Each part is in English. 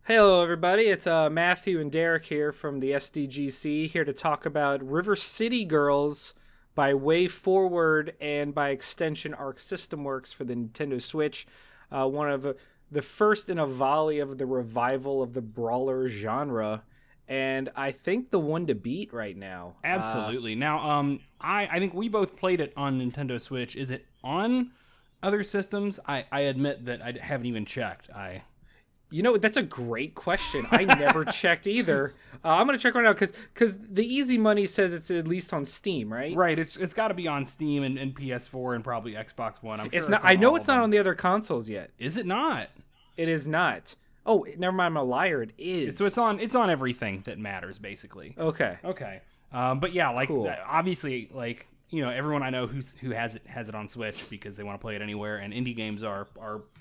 Hello, everybody. It's Matthew and Derek here from the SDGC, here to talk about River City Girls by Wayforward and by extension Arc System Works for the Nintendo Switch. One of the first in a volley of the revival of the brawler genre, and I think the one to beat right now. Absolutely. I think we both played it on Nintendo Switch. Is it on other systems? I admit that I haven't even checked. You know, that's a great question. I never checked either. I'm going to check right now because the easy money says it's at least on Steam, right? Right. It's got to be on Steam and PS4 and probably Xbox One. I'm sure It's not. I know it's not on the other consoles yet. Is it not? It is not. Oh, never mind. I'm a liar. It is. So it's on everything that matters, basically. Okay. But yeah, like Cool. obviously, like everyone I know who has it on Switch because they want to play it anywhere, and indie games are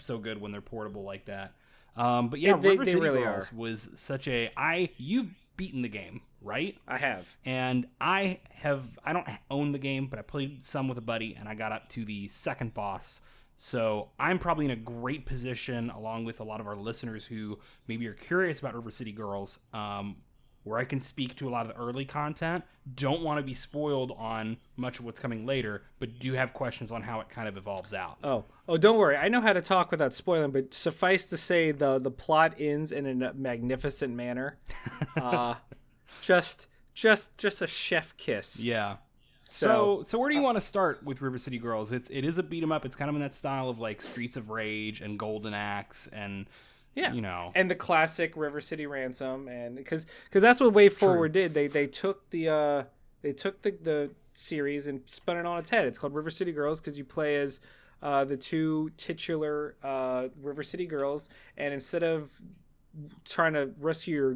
so good when they're portable like that. But yeah, They River City really Girls was such a you've beaten the game, right? I have. And I don't own the game, but I played some with a buddy and I got up to the second boss. So I'm probably in a great position along with a lot of our listeners who maybe are curious about River City Girls, where I can speak to a lot of the early content, don't want to be spoiled on much of what's coming later, but do have questions on how it kind of evolves out. Oh, don't worry. I know how to talk without spoiling, but suffice to say the plot ends in a magnificent manner. Just a chef kiss. Yeah. So where do you want to start with River City Girls? It is a beat 'em up. It's kind of in that style of like Streets of Rage and Golden Axe and yeah, and the classic River City Ransom, and because that's what Wayforward did. They took the series and spun it on its head. It's called River City Girls because you play as the two titular River City girls, and instead of trying to rescue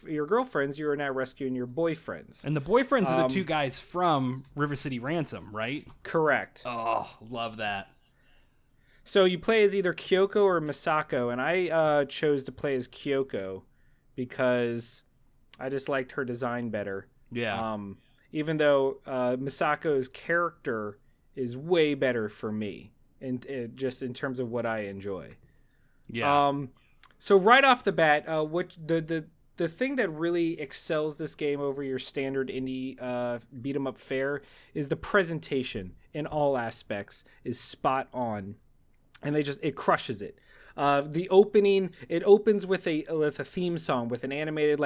your girlfriends, you are now rescuing your boyfriends. And the boyfriends are the two guys from River City Ransom, right? Correct. Oh, love that. So you play as either Kyoko or Misako, and I chose to play as Kyoko because I just liked her design better. Yeah. Even though Misako's character is way better for me, just in terms of what I enjoy. Yeah. So right off the bat, what the thing that really excels this game over your standard indie beat 'em up fare is the presentation in all aspects is spot on. And it crushes it. The opening, it opens with a theme song, with an animated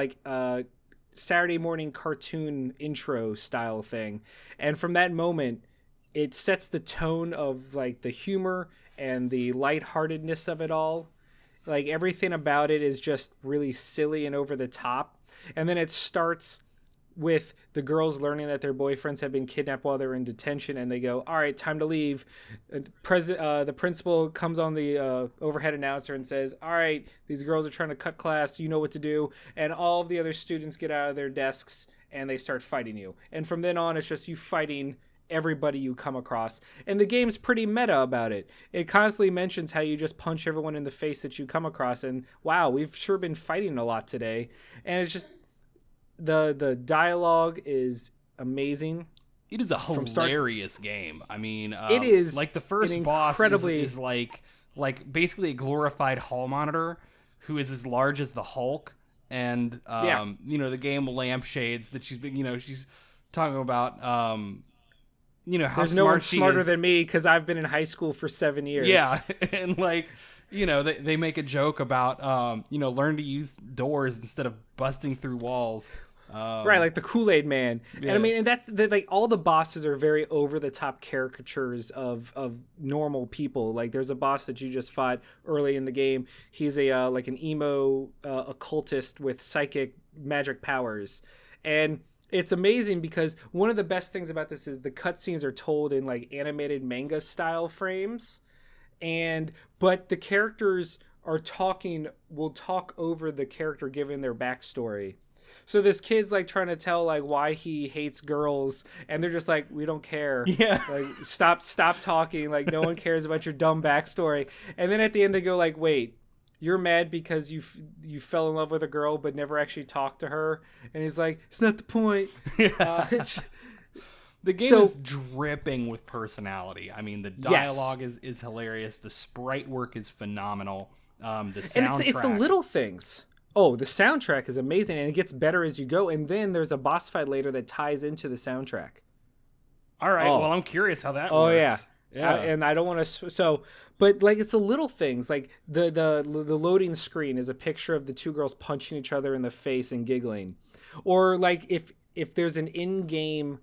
Saturday morning cartoon intro style thing, and from that moment, it sets the tone of like the humor and the lightheartedness of it all. Like everything about it is just really silly and over the top, and then it starts with the girls learning that their boyfriends have been kidnapped while they're in detention, and they go, all right, time to leave. The principal comes on the overhead announcer and says, all right, these girls are trying to cut class, you know what to do. And all of the other students get out of their desks and they start fighting you. And from then on, it's just you fighting everybody you come across. And the game's pretty meta about it. It constantly mentions how you just punch everyone in the face that you come across, and wow, we've sure been fighting a lot today. And it's just the dialogue is amazing. It is a hilarious game. I mean, it is like the first boss is like basically a glorified hall monitor who is as large as the Hulk, and the game lampshades that she's talking about. How there's no one smarter than me because I've been in high school for 7 years. Yeah, and they make a joke about learn to use doors instead of busting through walls. Right, like the Kool-Aid Man. Yeah. And I mean, and that's like all the bosses are very over-the-top caricatures of normal people. Like there's a boss that you just fought early in the game. He's a like an emo occultist with psychic magic powers, and it's amazing because one of the best things about this is the cutscenes are told in like animated manga style frames, but the characters will talk over the character giving their backstory. So this kid's like trying to tell like why he hates girls, and they're just like, we don't care. Yeah. Like stop talking. Like no one cares about your dumb backstory. And then at the end they go like, wait, you're mad because you fell in love with a girl but never actually talked to her. And he's like, it's not the point. Yeah. The game is dripping with personality. I mean, the dialogue is hilarious. The sprite work is phenomenal. The soundtrack. And it's the little things. Oh, the soundtrack is amazing, and it gets better as you go. And then there's a boss fight later that ties into the soundtrack. All right. Oh. Well, I'm curious how that Oh works. yeah. And I don't want to. So, but like it's the little things, like the loading screen is a picture of the two girls punching each other in the face and giggling, or like if there's an in-game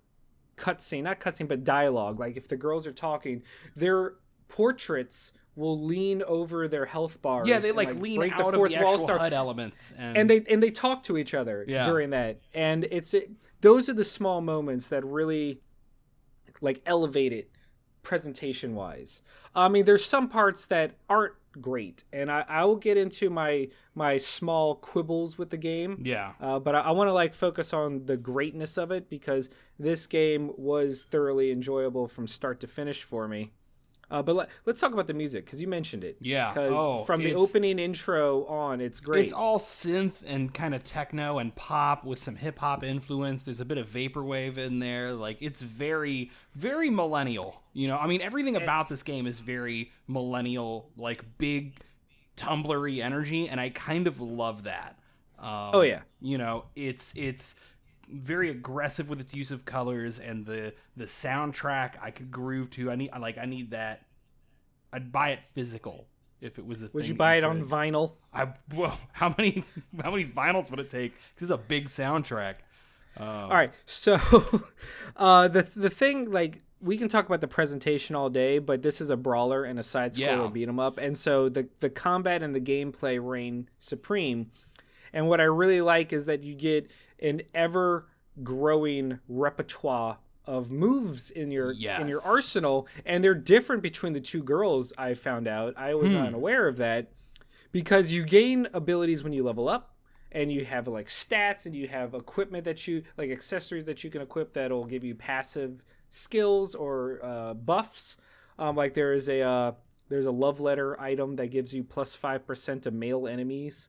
cutscene, not cutscene, but dialogue. Like if the girls are talking, their portraits will lean over their health bars. Yeah, they and, like lean break out the fourth of the wall, actual HUD elements, and they talk to each other during that. And those are the small moments that really like elevate it presentation wise. I mean, there's some parts that aren't great, and I will get into my small quibbles with the game. Yeah. But I want to like focus on the greatness of it, because this game was thoroughly enjoyable from start to finish for me. But let's talk about the music, because you mentioned it. Yeah. Because from the opening intro on, it's great. It's all synth and kind of techno and pop with some hip hop influence. There's a bit of vaporwave in there. Like, it's very, very millennial. You know, I mean, everything about this game is very millennial, like big, tumblery energy, and I kind of love that. Oh yeah. You know, it's very aggressive with its use of colors, and the soundtrack I could groove to. I need that. I'd buy it physical if it was a thing. Would you buy it on vinyl? Well, how many vinyls would it take? Because it's a big soundtrack. All right, so the thing, like, we can talk about the presentation all day, but this is a brawler and a side-scroller beat 'em up, and so the combat and the gameplay reign supreme. And what I really like is that you get an ever-growing repertoire of moves in your arsenal, and they're different between the two girls. I found out, I was unaware of that, because you gain abilities when you level up, and you have like stats, and you have equipment that you like, accessories that you can equip that'll give you passive skills or buffs. Like there's a love letter item that gives you plus 5% to male enemies.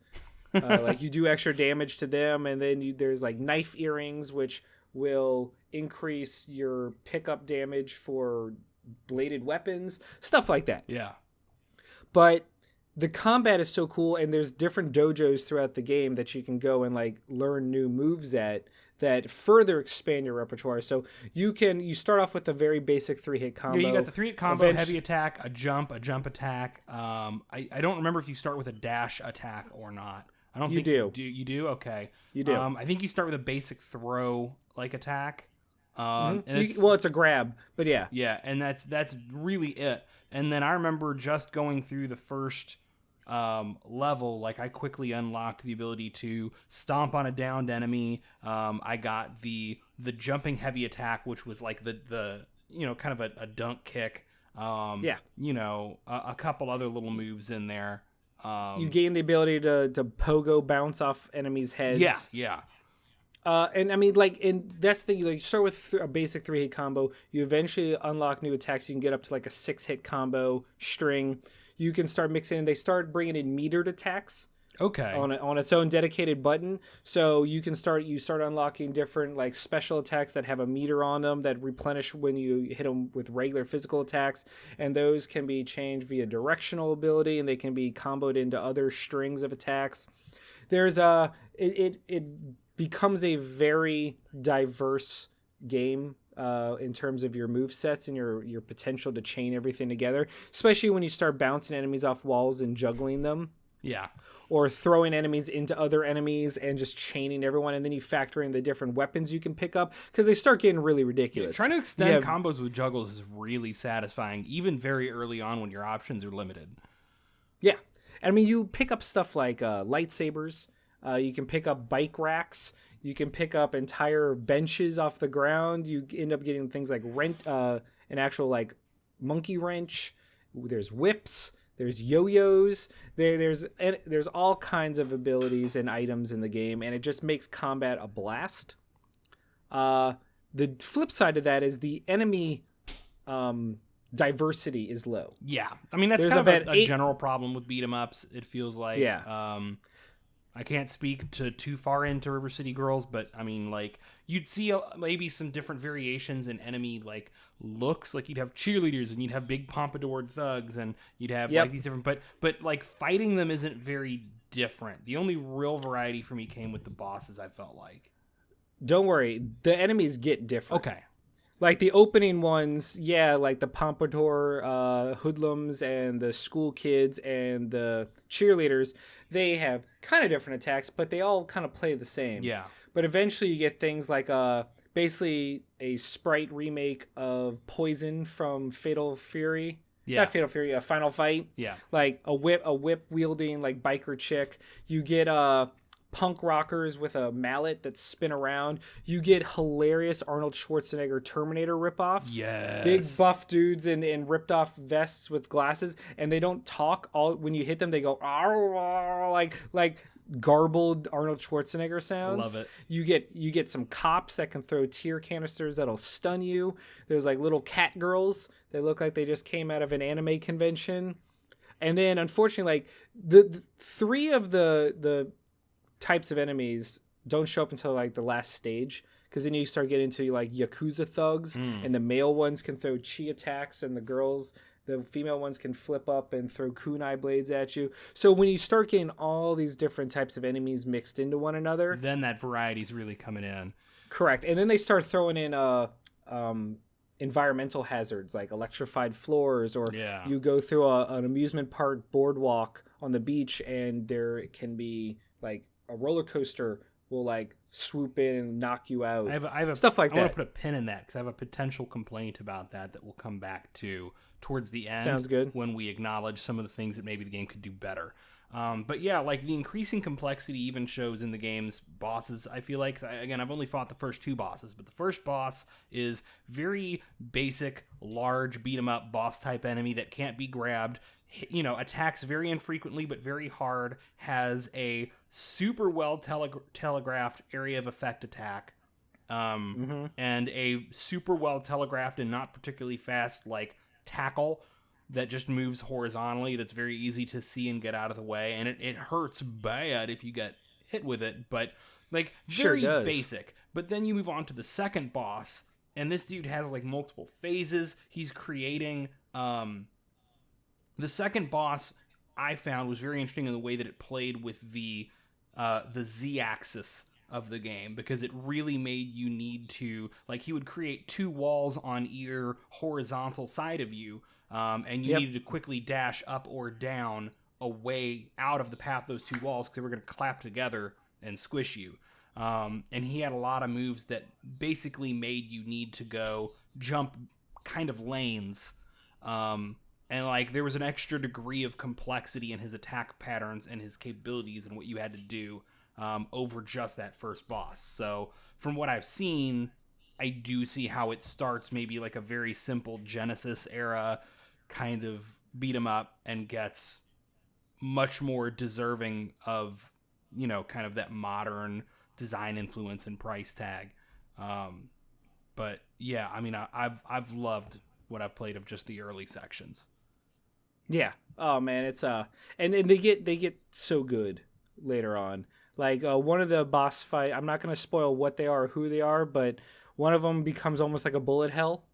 Like you do extra damage to them, and then there's like knife earrings, which will increase your pickup damage for bladed weapons, stuff like that. Yeah. But the combat is so cool, and there's different dojos throughout the game that you can go and like learn new moves at that further expand your repertoire. So you start off with a very basic 3-hit combo. Yeah, you got the 3-hit combo, heavy attack, a jump attack. I don't remember if you start with a dash attack or not. I don't think you do. You do? Okay. You do. I think you start with a basic throw like attack. And it's a grab, but yeah. Yeah, and that's really it. And then I remember just going through the first level, like I quickly unlocked the ability to stomp on a downed enemy. I got the jumping heavy attack, which was like the kind of a dunk kick. A couple other little moves in there. You gain the ability to pogo bounce off enemies' heads. Yeah. And I mean, like, that's the thing. Like, you start with a basic 3-hit combo. You eventually unlock new attacks. You can get up to like a 6-hit combo string. You can start mixing. They start bringing in metered attacks. Okay. On its own dedicated button, so you start unlocking different like special attacks that have a meter on them that replenish when you hit them with regular physical attacks, and those can be changed via directional ability, and they can be comboed into other strings of attacks. There's it becomes a very diverse game in terms of your move sets and your potential to chain everything together, especially when you start bouncing enemies off walls and juggling them. Yeah. Or throwing enemies into other enemies and just chaining everyone, and then you factor in the different weapons you can pick up, because they start getting really ridiculous. Yeah, trying to extend combos with juggles is really satisfying, even very early on when your options are limited. Yeah. I mean, you pick up stuff like lightsabers. You can pick up bike racks. You can pick up entire benches off the ground. You end up getting things like an actual like monkey wrench. There's whips. There's yo-yos. There's all kinds of abilities and items in the game, and it just makes combat a blast. The flip side of that is the enemy diversity is low. Yeah, I mean that's kind of a general problem with beat 'em ups. It feels like. Yeah. I can't speak too far into River City Girls, but I mean, like, you'd see maybe some different variations in enemy like looks. Like you'd have cheerleaders and you'd have big pompadour thugs and you'd have Yep. like these different, but like fighting them isn't very different. The only real variety for me came with the bosses, I felt like. Don't worry, the enemies get different. Okay. Like the opening ones, yeah, like the pompadour hoodlums and the school kids and the cheerleaders, they have kind of different attacks, but they all kind of play the same. Yeah. But eventually you get things like basically a sprite remake of Poison from Fatal Fury. Yeah. Not Fatal Fury, a Final Fight. Yeah. Like a whip wielding like biker chick. You get punk rockers with a mallet that spin around. You get hilarious Arnold Schwarzenegger Terminator ripoffs. Yes. Big buff dudes in ripped off vests with glasses, and they don't talk. All when you hit them, they go like garbled Arnold Schwarzenegger sounds. Love it. You get some cops that can throw tear canisters that'll stun you. There's like little cat girls that look like they just came out of an anime convention. And then unfortunately, like the three of the types of enemies don't show up until like the last stage, because then you start getting into like Yakuza thugs, and the male ones can throw chi attacks, and the female ones can flip up and throw kunai blades at you. So when you start getting all these different types of enemies mixed into one another, Then that variety's really coming in. correct, and then they start throwing in environmental hazards like electrified floors, or Yeah. you go through an amusement park boardwalk on the beach, and there can be like a roller coaster will like swoop in and knock you out. I have a, Stuff like I want that. to put a pin in that because I have a potential complaint about that we'll come back to towards the end. Sounds good. When we acknowledge some of the things that maybe the game could do better. But yeah, like the increasing complexity even shows in the game's bosses. I feel like, again, I've only fought the first two bosses, but the first boss is very basic, large beat 'em up boss type enemy that can't be grabbed. You know, attacks very infrequently but very hard, has a super well telegraphed area of effect attack, and a super well telegraphed and not particularly fast like tackle that just moves horizontally, that's very easy to see and get out of the way, and it hurts bad if you get hit with it, but like very Sure does. basic. But then you move on to the second boss, and this dude has like multiple phases he's creating. The second boss I found was very interesting in the way that it played with the Z-axis of the game, because it really made you need to, like, he would create two walls on either horizontal side of you, and you needed to quickly dash up or down away out of the path of those two walls, because they were going to clap together and squish you. And he had a lot of moves that basically made you need to go jump kind of lanes, and like there was an extra degree of complexity in his attack patterns and his capabilities and what you had to do over just that first boss. So from what I've seen, I do see how it starts maybe like a very simple Genesis era kind of beat 'em up and gets much more deserving of, you know, kind of that modern design influence and price tag. But yeah, I mean, I've loved what I've played of just the early sections. Yeah. Oh man, it's and they get so good later on. Like one of the boss fight, I'm not gonna spoil what they are or who they are, but one of them becomes almost like a bullet hell.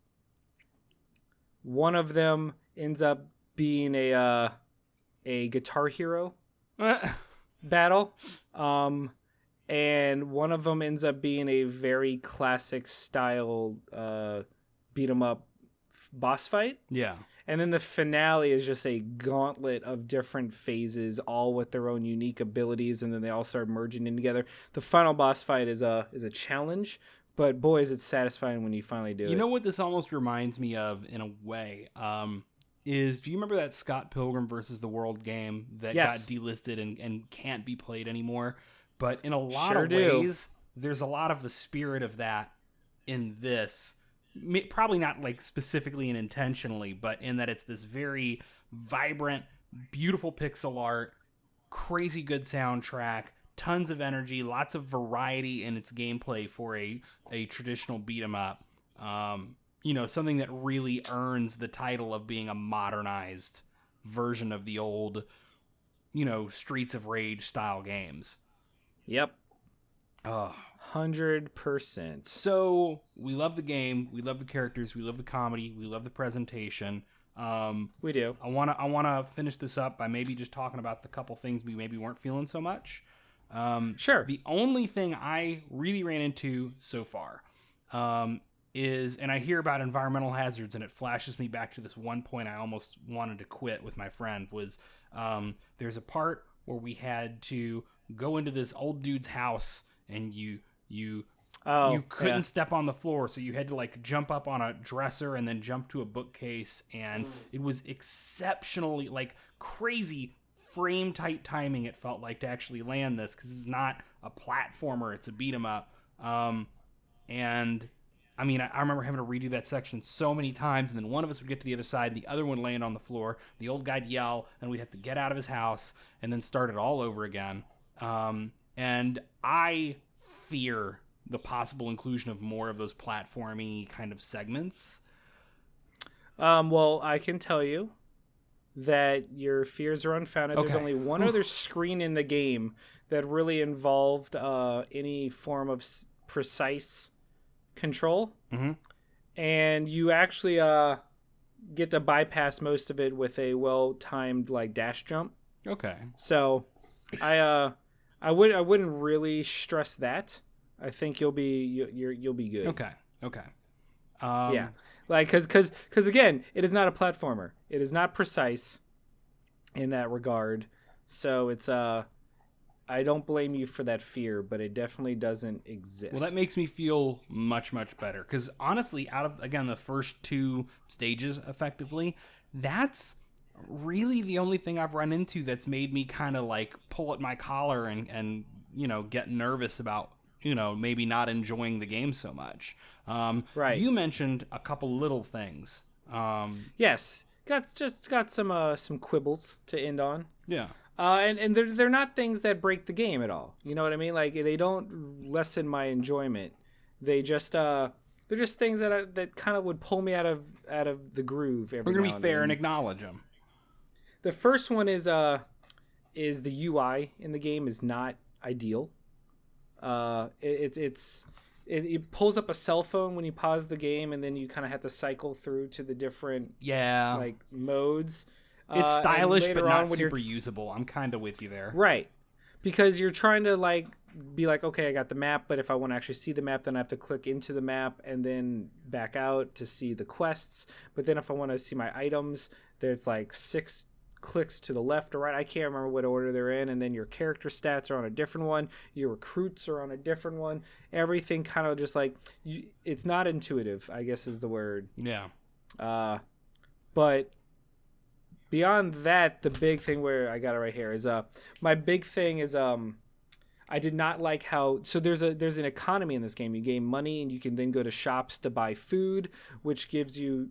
One of them ends up being a Guitar Hero battle, and one of them ends up being a very classic style beat 'em up boss fight. Yeah. And then the finale is just a gauntlet of different phases, all with their own unique abilities, and then they all start merging in together. The final boss fight is a challenge, but boy, is it satisfying when you finally do it. You know what this almost reminds me of in a way? Is, do you remember that Scott Pilgrim versus the World game that got delisted and can't be played anymore? But in a lot of ways, there's a lot of the spirit of that in this. Probably not like specifically and intentionally, but in that it's this very vibrant, beautiful pixel art, crazy good soundtrack, tons of energy, lots of variety in its gameplay for a traditional beat 'em up. You know, something that really earns the title of being a modernized version of the old, you know, Streets of Rage style games. Yep. Oh. 100%. So we love the game, we love the characters, we love the comedy, we love the presentation. We do. I wanna finish this up by maybe just talking about the couple things we maybe weren't feeling so much. Sure. The only thing I really ran into so far is, and I hear about environmental hazards, and it flashes me back to this one point I almost wanted to quit with my friend, was there's a part where we had to go into this old dude's house, and you couldn't step on the floor, so you had to like jump up on a dresser and then jump to a bookcase, and it was exceptionally like crazy frame tight timing, it felt like, to actually land this, because it's not a platformer, it's a beat 'em up. And I mean, I remember having to redo that section so many times, and then one of us would get to the other side, the other one would land on the floor, the old guy'd yell, and we'd have to get out of his house and then start it all over again. And I fear the possible inclusion of more of those platformy kind of segments. Well, I can tell you that your fears are unfounded. Okay. There's only one other screen in the game that really involved any form of precise control. Mm-hmm. And you actually get to bypass most of it with a well-timed like dash jump. Okay. So I wouldn't really stress that. I think you'll be good. Okay. Yeah, like because again, it is not a platformer. It is not precise in that regard. So it's I don't blame you for that fear, but it definitely doesn't exist. Well, that makes me feel much, much better, because honestly, out of, again, the first two stages, effectively, that's really the only thing I've run into that's made me kind of like pull at my collar and you know, get nervous about, you know, maybe not enjoying the game so much. Right. You mentioned a couple little things. Yes, got some quibbles to end on. Yeah. And they're not things that break the game at all. You know what I mean? Like, they don't lessen my enjoyment. They just they're just things that kind of would pull me out of the groove. We're gonna be fair and acknowledge them. The first one is the UI in the game is not ideal. It pulls up a cell phone when you pause the game, and then you kind of have to cycle through to the different like modes. It's stylish, but not super usable. I'm kind of with you there. Right. Because you're trying to like be like, okay, I got the map, but if I want to actually see the map, then I have to click into the map and then back out to see the quests. But then if I want to see my items, there's like 6 clicks to the left or right. I can't remember what order they're in. And then your character stats are on a different one. Your recruits are on a different one. Everything kind of just like, it's not intuitive, I guess is the word. Yeah. But beyond that, the big thing, where I got it right here, is my big thing is I did not like how, so there's an economy in this game. You gain money and you can then go to shops to buy food, which gives you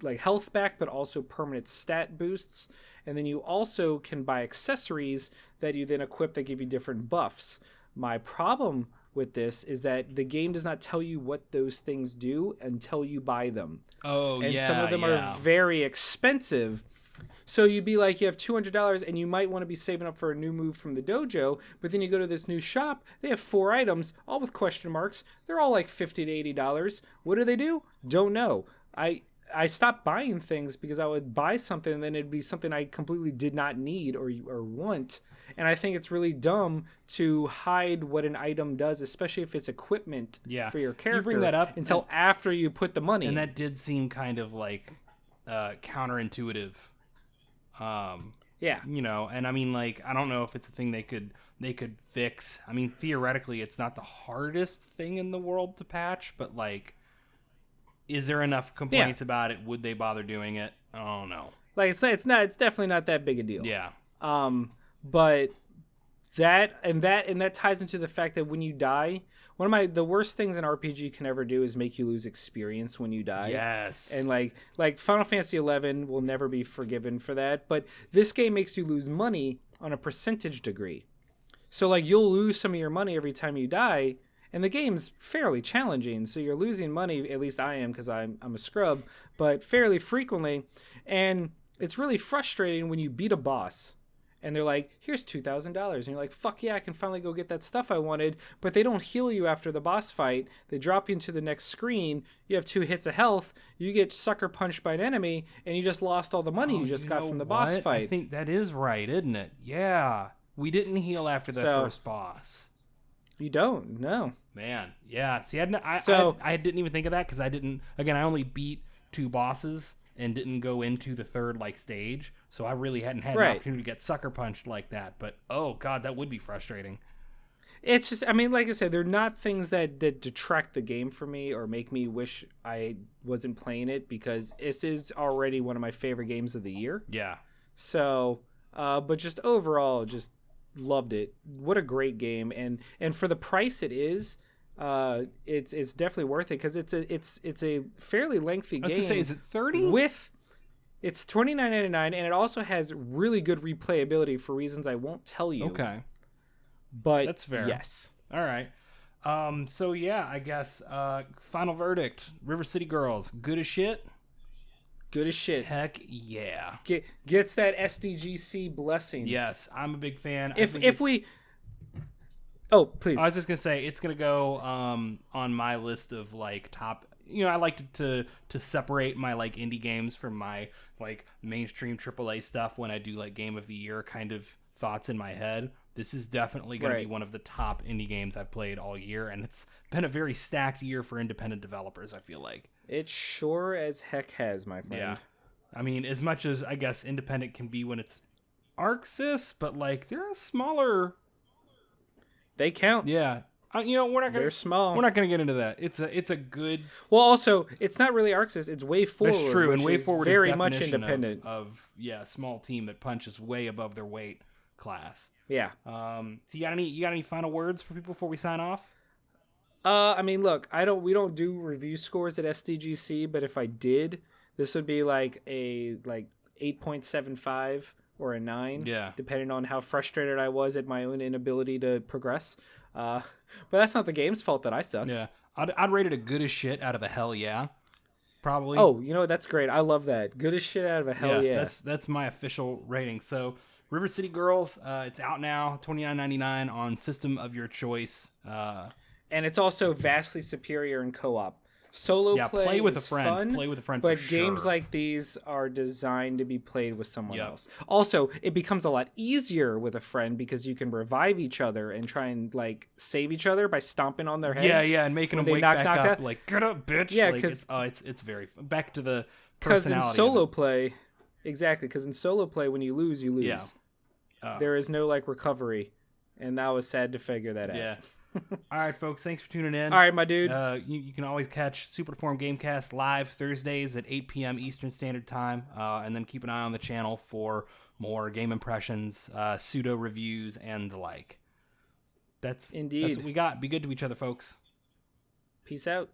like health back, but also permanent stat boosts. And then you also can buy accessories that you then equip that give you different buffs. My problem with this is that the game does not tell you what those things do until you buy them. Oh, and yeah. some of them are very expensive. So you'd be like, you have $200 and you might want to be saving up for a new move from the dojo, but then you go to this new shop, they have 4 items, all with question marks. They're all like $50 to $80. What do they do? Don't know. I stopped buying things because I would buy something and then it'd be something I completely did not need or want. And I think it's really dumb to hide what an item does, especially if it's equipment for your character. You bring that up until after you put the money in. And that did seem kind of like counterintuitive. You know, and I mean, like, I don't know if it's a thing they could fix. I mean, theoretically, it's not the hardest thing in the world to patch, but like, is there enough complaints about it? Would they bother doing it? I don't know. Like, it's definitely not that big a deal. Yeah. But that ties into the fact that when you die, the worst things an RPG can ever do is make you lose experience when you die. Yes. And like Final Fantasy XI will never be forgiven for that, but this game makes you lose money on a percentage degree. So like, you'll lose some of your money every time you die, and the game's fairly challenging, so you're losing money, at least I am because I'm a scrub, but fairly frequently. And it's really frustrating when you beat a boss and they're like, here's $2,000. And you're like, fuck yeah, I can finally go get that stuff I wanted. But they don't heal you after the boss fight. They drop you into the next screen. You have 2 hits of health. You get sucker punched by an enemy, and you just lost all the money you just got from the boss fight. I think that is right, isn't it? Yeah. We didn't heal after that first boss. You don't, no. Man, yeah. See, I didn't even think of that because I only beat 2 bosses and didn't go into the third stage, so I really hadn't had an opportunity to get sucker punched like that. But oh god, that would be frustrating. It's just, I mean, like I said, they're not things that detract the game for me or make me wish I wasn't playing it, because this is already one of my favorite games of the year. Yeah. So, but just overall, just loved it. What a great game, and for the price it is, it's definitely worth it, because it's a fairly lengthy game. I was gonna say, is it 30? It's $29.99, and it also has really good replayability for reasons I won't tell you. Okay, but that's fair. Yes. All right. So yeah, I guess final verdict: River City Girls, good as shit. Good as shit. Heck yeah. Gets that SDGC blessing. Yes, I'm a big fan. Oh, please. I was just gonna say it's gonna go on my list of top. I like to separate my indie games from my mainstream AAA stuff when I do game of the year kind of thoughts in my head. This is definitely going to be one of the top indie games I've played all year, and it's been a very stacked year for independent developers, I feel like. It sure as heck has, my friend. Yeah. I mean, as much as I guess independent can be when it's ArcSys, but they're a smaller... They count. Yeah. We're not gonna... They're small. We're not going to get into that. It's a good... Well, also, it's not really ArcSys. It's Wayforward. That's true, and Wayforward is very much independent. Of small team that punches way above their weight class. Yeah. So you got any final words for people before we sign off? I mean, look, we don't do review scores at SDGC, but if I did, this would be a 8.75 or a 9, depending on how frustrated I was at my own inability to progress. But that's not the game's fault that I suck. Yeah, I'd rate it a good as shit out of a hell yeah, probably. Oh, that's great. I love that. Good as shit out of a hell yeah. That's my official rating. So River City Girls, it's out now, $29.99 on system of your choice. And it's also vastly superior in co-op. Solo play with is a friend. Fun, play with a friend, but for games sure. like these are designed to be played with someone else. Also, it becomes a lot easier with a friend because you can revive each other and try and save each other by stomping on their heads. Yeah, and making them wake back up. Get up, bitch. Yeah, because it's very fun. Back to the personality. Because in solo play, exactly. Because in solo play, when you lose, you lose. Yeah. There is no recovery, and that was sad to figure that out. Yeah. All right, folks. Thanks for tuning in. All right, my dude. You can always catch Superform Gamecast live Thursdays at 8 p.m. Eastern Standard Time, and then keep an eye on the channel for more game impressions, pseudo reviews, and the like. That's what we got. Be good to each other, folks. Peace out.